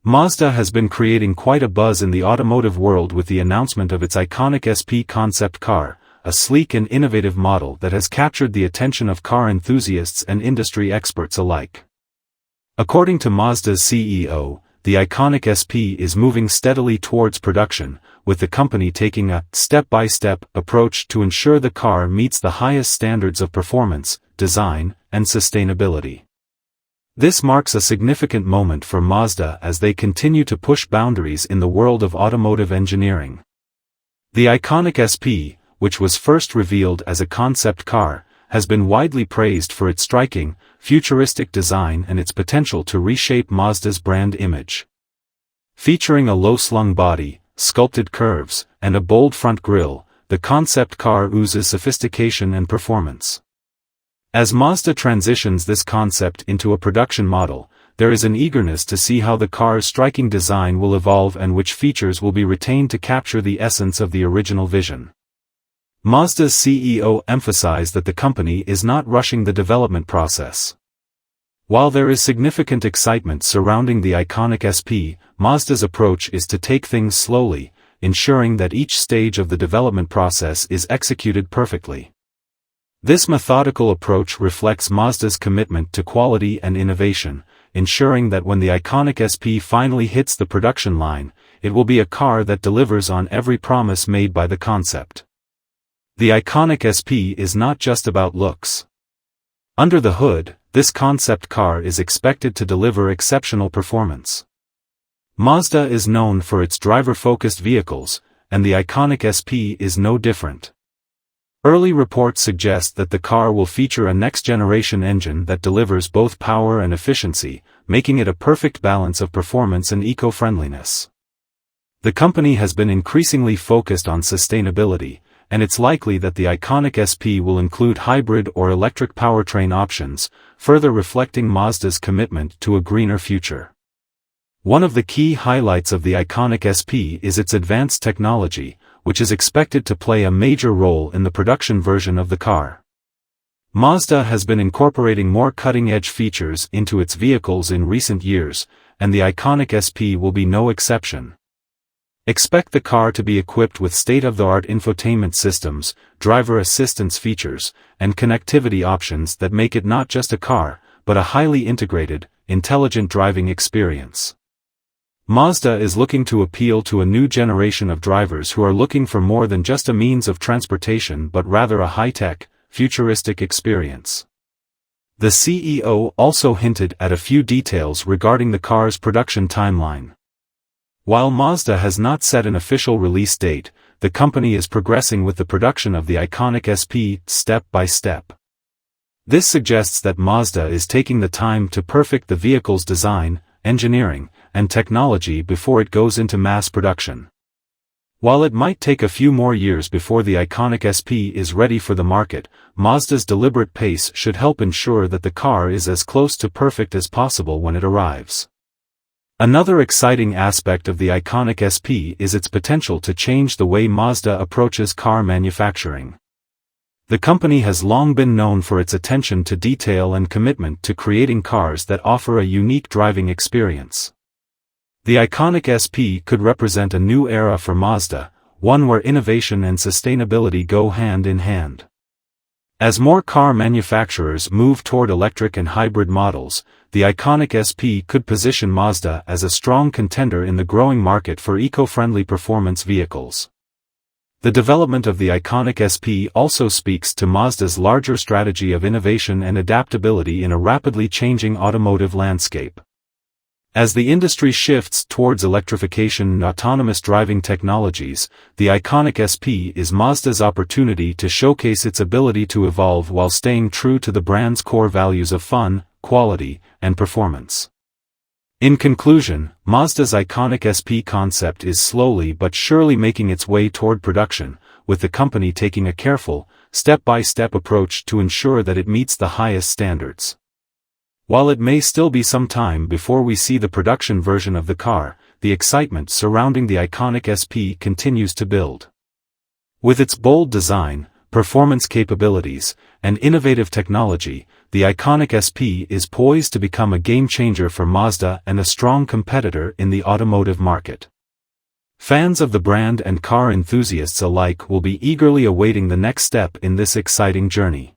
Mazda has been creating quite a buzz in the automotive world with the announcement of its iconic SP concept car, a sleek and innovative model that has captured the attention of car enthusiasts and industry experts alike. According to Mazda's CEO, the iconic SP is moving steadily towards production, with the company taking a step-by-step approach to ensure the car meets the highest standards of performance, design, and sustainability. This marks a significant moment for Mazda as they continue to push boundaries in the world of automotive engineering. The iconic SP, which was first revealed as a concept car, has been widely praised for its striking, futuristic design and its potential to reshape Mazda's brand image. Featuring a low-slung body, sculpted curves, and a bold front grille, the concept car oozes sophistication and performance. As Mazda transitions this concept into a production model, there is an eagerness to see how the car's striking design will evolve and which features will be retained to capture the essence of the original vision. Mazda's CEO emphasized that the company is not rushing the development process. While there is significant excitement surrounding the iconic SP, Mazda's approach is to take things slowly, ensuring that each stage of the development process is executed perfectly. This methodical approach reflects Mazda's commitment to quality and innovation, ensuring that when the iconic SP finally hits the production line, it will be a car that delivers on every promise made by the concept. The iconic SP is not just about looks. Under the hood, this concept car is expected to deliver exceptional performance. Mazda is known for its driver-focused vehicles, and the iconic SP is no different. Early reports suggest that the car will feature a next-generation engine that delivers both power and efficiency, making it a perfect balance of performance and eco-friendliness. The company has been increasingly focused on sustainability, and it's likely that the iconic SP will include hybrid or electric powertrain options, further reflecting Mazda's commitment to a greener future. One of the key highlights of the iconic SP is its advanced technology, which is expected to play a major role in the production version of the car. Mazda has been incorporating more cutting-edge features into its vehicles in recent years, and the iconic SP will be no exception. Expect the car to be equipped with state-of-the-art infotainment systems, driver assistance features, and connectivity options that make it not just a car, but a highly integrated, intelligent driving experience. Mazda is looking to appeal to a new generation of drivers who are looking for more than just a means of transportation but rather a high-tech, futuristic experience. The CEO also hinted at a few details regarding the car's production timeline. While Mazda has not set an official release date, the company is progressing with the production of the iconic SP step by step. This suggests that Mazda is taking the time to perfect the vehicle's design, engineering, and technology before it goes into mass production. While it might take a few more years before the iconic SP is ready for the market, Mazda's deliberate pace should help ensure that the car is as close to perfect as possible when it arrives. Another exciting aspect of the iconic SP is its potential to change the way Mazda approaches car manufacturing. The company has long been known for its attention to detail and commitment to creating cars that offer a unique driving experience. The iconic SP could represent a new era for Mazda, one where innovation and sustainability go hand in hand. As more car manufacturers move toward electric and hybrid models, the iconic SP could position Mazda as a strong contender in the growing market for eco-friendly performance vehicles. The development of the iconic SP also speaks to Mazda's larger strategy of innovation and adaptability in a rapidly changing automotive landscape. As the industry shifts towards electrification and autonomous driving technologies, the iconic SP is Mazda's opportunity to showcase its ability to evolve while staying true to the brand's core values of fun, quality, and performance. In conclusion, Mazda's iconic SP concept is slowly but surely making its way toward production, with the company taking a careful, step-by-step approach to ensure that it meets the highest standards. While it may still be some time before we see the production version of the car, the excitement surrounding the iconic SP continues to build. With its bold design, performance capabilities, and innovative technology, the iconic SP is poised to become a game-changer for Mazda and a strong competitor in the automotive market. Fans of the brand and car enthusiasts alike will be eagerly awaiting the next step in this exciting journey.